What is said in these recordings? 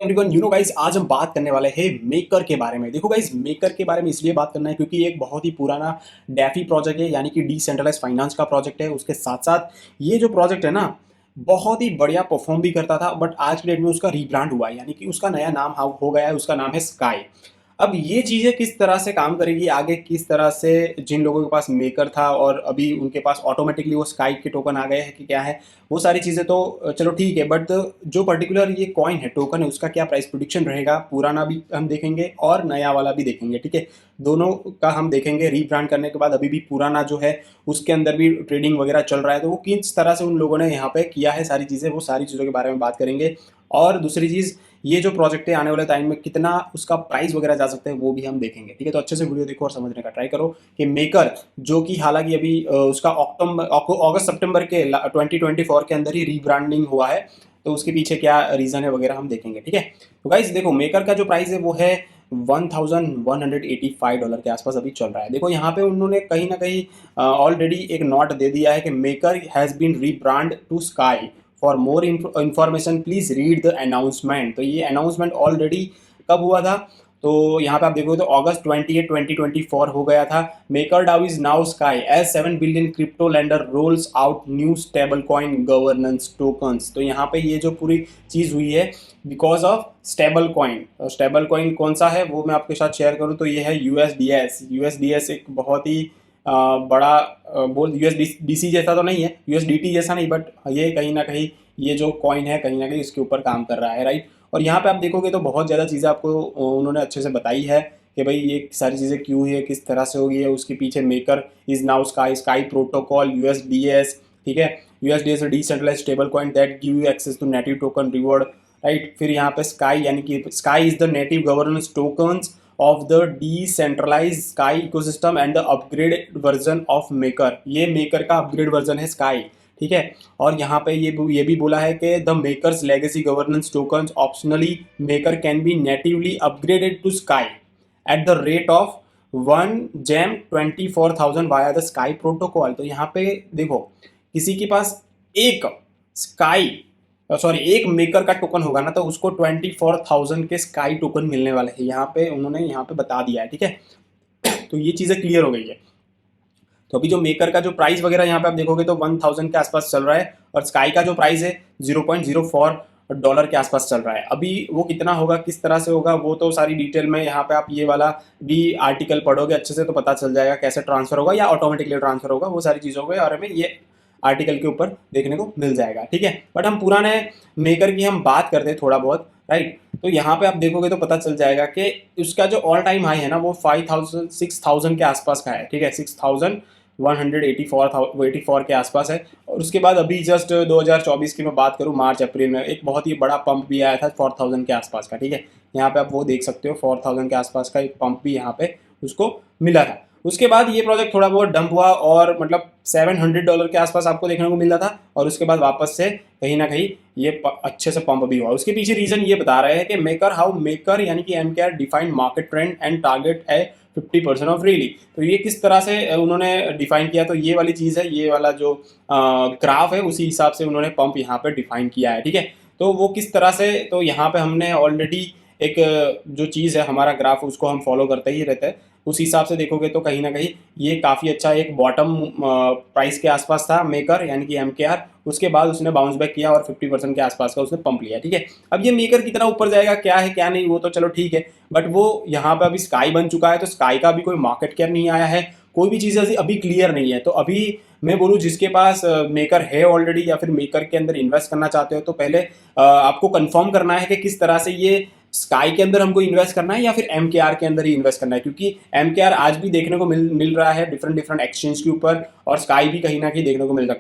Everyone guys, आज हम बात करने वाले हैं मेकर के बारे में। देखो गाइस, मेकर के बारे में इसलिए बात करना है क्योंकि ये एक बहुत ही पुराना डैफी प्रोजेक्ट है, यानी कि डिसेंट्रलाइज फाइनेंस का प्रोजेक्ट है। उसके साथ साथ ये जो प्रोजेक्ट है ना, बहुत ही बढ़िया परफॉर्म भी करता था, बट आज के डेट में उसका रीब्रांड हुआ है, यानी कि उसका नया नाम हो गया है। उसका नाम है स्काई। अब ये चीज़ें किस तरह से काम करेगी आगे, किस तरह से जिन लोगों के पास मेकर था और अभी उनके पास ऑटोमेटिकली वो स्काई के टोकन आ गए हैं कि क्या है, वो सारी चीज़ें तो चलो ठीक है। बट जो पर्टिकुलर ये कॉइन है, टोकन है, उसका क्या प्राइस प्रोडिक्शन रहेगा, पुराना भी हम देखेंगे और नया वाला भी देखेंगे। ठीक है, दोनों का हम देखेंगे। रीब्रांड करने के बाद अभी भी पुराना जो है उसके अंदर भी ट्रेडिंग वगैरह चल रहा है, तो वो किस तरह से उन लोगों ने यहाँ पे किया है सारी चीज़ें, वो सारी चीज़ों के बारे में बात करेंगे। और दूसरी चीज़, ये जो प्रोजेक्ट है आने वाले टाइम में कितना उसका प्राइस वगैरह जा सकता है वो भी हम देखेंगे। ठीक है, तो अच्छे से वीडियो देखो और समझने का ट्राई करो कि मेकर, जो कि हालांकि अभी उसका अगस्त सितंबर के 2024 के अंदर ही रीब्रांडिंग हुआ है, तो उसके पीछे क्या रीज़न है वगैरह हम देखेंगे। ठीक है, तो गाइस देखो, मेकर का जो प्राइस है वो है $1185 के आसपास अभी चल रहा है। देखो यहाँ पे उन्होंने कहीं ना कहीं ऑलरेडी एक नोट दे दिया है कि Maker has been rebrand to Sky. For more information please read the announcement. तो ये अनाउंसमेंट ऑलरेडी कब हुआ था, तो यहाँ पे आप देखोगे तो अगस्त 28 2024 हो गया था। Maker DAO is now Sky as 7 billion crypto lender rolls out new stable coin governance tokens. तो यहाँ पे ये जो पूरी चीज़ हुई है because of stable coin. Stable coin कौन सा है वो मैं आपके साथ शेयर करूँ तो ये है यूएसडीएस। यूएसडीएस एक बहुत ही बड़ा बोल, यूएसडीसी जैसा तो नहीं है, यूएसडीटी जैसा नहीं, बट ये कहीं ना कहीं ये जो कॉइन है कहीं ना कहीं इसके ऊपर काम कर रहा है, राइट। और यहाँ पे आप देखोगे तो बहुत ज़्यादा चीज़ें आपको उन्होंने अच्छे से बताई है कि भाई ये सारी चीज़ें क्यों है, किस तरह से होगी है। उसके पीछे Maker is now Sky, Sky protocol, USDS. ठीक है, USDS decentralise stable coin that give you access to native token reward, right. फिर यहाँ पे स्काई, यानी कि Sky is the native governance tokens of the decentralized sky ecosystem and the upgraded version of maker। ये maker का upgrade version है sky. ठीक है, और यहाँ पे ये भी बोला है कि the Maker's legacy governance tokens optionally Maker can be natively upgraded to Sky at the rate of 1 जेम 24,000 वाया द स्काई प्रोटोकॉल। तो यहाँ पे देखो, किसी के पास एक स्काई एक मेकर का टोकन होगा ना, तो उसको 24,000 के स्काई टोकन मिलने वाले हैं। यहाँ पे उन्होंने यहाँ पे बता दिया है। ठीक है, तो ये चीज़ें क्लियर हो गई है। तो अभी जो मेकर का जो प्राइस वगैरह यहाँ पे आप देखोगे तो 1000 के आसपास चल रहा है, और स्काई का जो प्राइस है $0.04 के आसपास चल रहा है। अभी वो कितना होगा, किस तरह से होगा, वो तो सारी डिटेल में यहाँ पे आप ये वाला भी आर्टिकल पढ़ोगे अच्छे से तो पता चल जाएगा कैसे ट्रांसफर होगा या ऑटोमेटिकली ट्रांसफर होगा। वो सारी चीज़ों के बारे में ये आर्टिकल के ऊपर देखने को मिल जाएगा। ठीक है, बट हम पुराने मेकर की हम बात करते हैं थोड़ा बहुत, राइट। तो यहाँ पे आप देखोगे तो पता चल जाएगा कि उसका जो ऑल टाइम हाई है ना वो 6,000 के आसपास का है। ठीक है, 6,184 के आसपास है। और उसके बाद अभी जस्ट 2024 की मैं बात करूँ, मार्च अप्रैल में एक बहुत ही बड़ा पंप भी आया था 4,000 के आसपास का। ठीक है, यहाँ पे आप वो देख सकते हो, 4,000 के आसपास का एक पंप भी यहाँ पे उसको मिला था। उसके बाद ये प्रोजेक्ट थोड़ा बहुत डंप हुआ और मतलब $700 के आसपास आपको देखने को मिला था, और उसके बाद वापस से कहीं ना कहीं ये अच्छे से पंप भी हुआ। उसके पीछे रीजन ये बता रहे हैं कि मेकर यानी कि MKR defined market trend and target है 50% ऑफ रियली। तो ये किस तरह से उन्होंने डिफाइन किया, तो ये वाली चीज़ है, ये वाला जो ग्राफ है उसी हिसाब से उन्होंने पंप यहाँ पे डिफाइन किया है। ठीक है, तो वो किस तरह से, तो यहाँ पे हमने ऑलरेडी एक जो चीज़ है, हमारा ग्राफ उसको हम फॉलो करते ही रहते हैं। उस हिसाब से देखोगे तो कहीं ना कहीं ये काफ़ी अच्छा एक बॉटम प्राइस के आसपास था मेकर यानी कि MKR। उसके बाद उसने बाउंस बैक किया और 50% के आसपास का उसने पंप लिया। ठीक है, अब ये मेकर कितना ऊपर जाएगा, क्या है क्या नहीं, वो तो चलो ठीक है, बट वो यहाँ पे अभी स्काई बन चुका है, तो स्काई का अभी कोई मार्केट कैप नहीं आया है, कोई भी चीज़ अभी क्लियर नहीं है। तो अभी मैं बोलूँ जिसके पास मेकर है ऑलरेडी या फिर मेकर के अंदर इन्वेस्ट करना चाहते हो, तो पहले आपको कंफर्म करना है कि किस तरह से ये स्काई के अंदर हमको इन्वेस्ट करना है या फिर MKR के अंदर ही इन्वेस्ट करना है, क्योंकि MKR आज भी देखने को मिल रहा है डिफरेंट एक्सचेंज के ऊपर, और स्काई भी कहीं ना कहीं देखने को मिल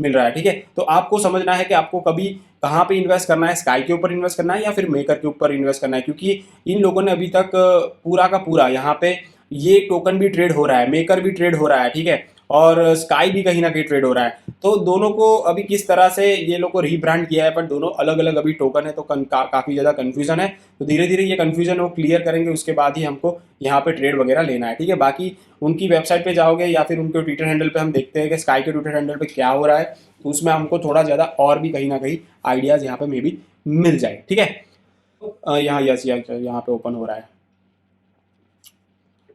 रहा है। ठीक है, तो आपको समझना है कि आपको कभी कहाँ पे इन्वेस्ट करना है, स्काई के ऊपर इन्वेस्ट करना है या फिर मेकर के ऊपर इन्वेस्ट करना है, क्योंकि इन लोगों ने अभी तक पूरा का पूरा यहाँ पे ये टोकन भी ट्रेड हो रहा है, मेकर भी ट्रेड हो रहा है। ठीक है, और स्काई भी कहीं ना कहीं ट्रेड हो रहा है। तो दोनों को अभी किस तरह से ये लोग को रीब्रांड किया है, पर दोनों अलग अलग अभी टोकन है, तो काफ़ी ज़्यादा कन्फ्यूजन है। तो धीरे धीरे ये कन्फ्यूजन वो क्लियर करेंगे, उसके बाद ही हमको यहाँ पे ट्रेड वगैरह लेना है। ठीक है, बाकी उनकी वेबसाइट पे जाओगे या फिर उनके ट्विटर हैंडल पे हम देखते हैं कि स्काई के ट्विटर हैंडल पे क्या हो रहा है, तो उसमें हमको थोड़ा ज़्यादा और भी कहीं ना कहीं आइडियाज़ यहाँ पे मे भी मिल जाए। ठीक है, यहाँ यस यस यहाँ पे ओपन हो रहा है।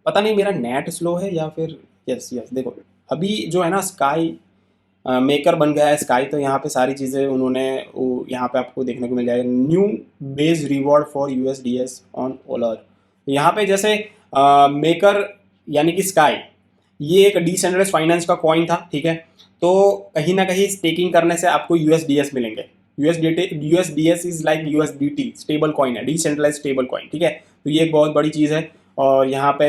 पता नहीं मेरा नेट स्लो है या फिर, यस यस देखो अभी जो है ना स्काई मेकर बन गया है स्काई। तो यहाँ पे सारी चीज़ें उन्होंने वो यहाँ पे आपको देखने को मिल जाएगा, new Base reward for USDS on Oller. यहाँ पे जैसे मेकर यानी कि स्काई, ये एक डिसेंट्रलाइज्ड फाइनेंस का कॉइन था, ठीक है। तो कहीं ना कहीं स्टेकिंग करने से आपको यूएसडीएस मिलेंगे। USDS is like USDT, stable coin है, डिसेंट्रलाइज्ड स्टेबल कॉइन, ठीक है। तो ये एक बहुत बड़ी चीज़ है। और यहाँ पे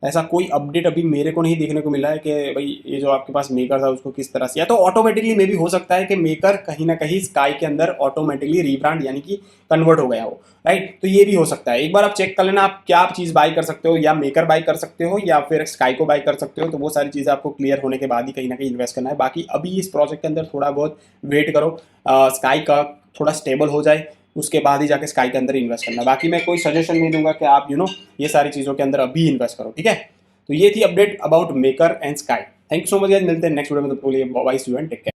ऐसा कोई अपडेट अभी मेरे को नहीं देखने को मिला है कि भाई ये जो आपके पास मेकर था उसको किस तरह से, या तो ऑटोमेटिकली मे भी हो सकता है कि मेकर कहीं ना कहीं स्काई के अंदर ऑटोमेटिकली रीब्रांड यानी कि कन्वर्ट हो गया हो, राइट। तो ये भी हो सकता है। एक बार आप चेक कर लेना आप क्या चीज़ बाई कर सकते हो, या मेकर बाई कर सकते हो या फिर स्काई को बाई कर सकते हो। तो वो सारी चीज़ें आपको क्लियर होने के बाद ही कहीं ना कहीं इन्वेस्ट करना है। बाकी अभी इस प्रोजेक्ट के अंदर थोड़ा बहुत वेट करो, स्काई का थोड़ा स्टेबल हो जाए, उसके बाद ही जाके स्काई के अंदर इन्वेस्ट करना है। बाकी मैं कोई सजेशन नहीं दूंगा कि आप ये सारी चीज़ों के अंदर अभी इन्वेस्ट करो, ठीक है। तो ये थी update about Maker and Sky. Thank you so much guys, मिलते हैं नेक्स्ट वीडियो में। तो bye see you and take care.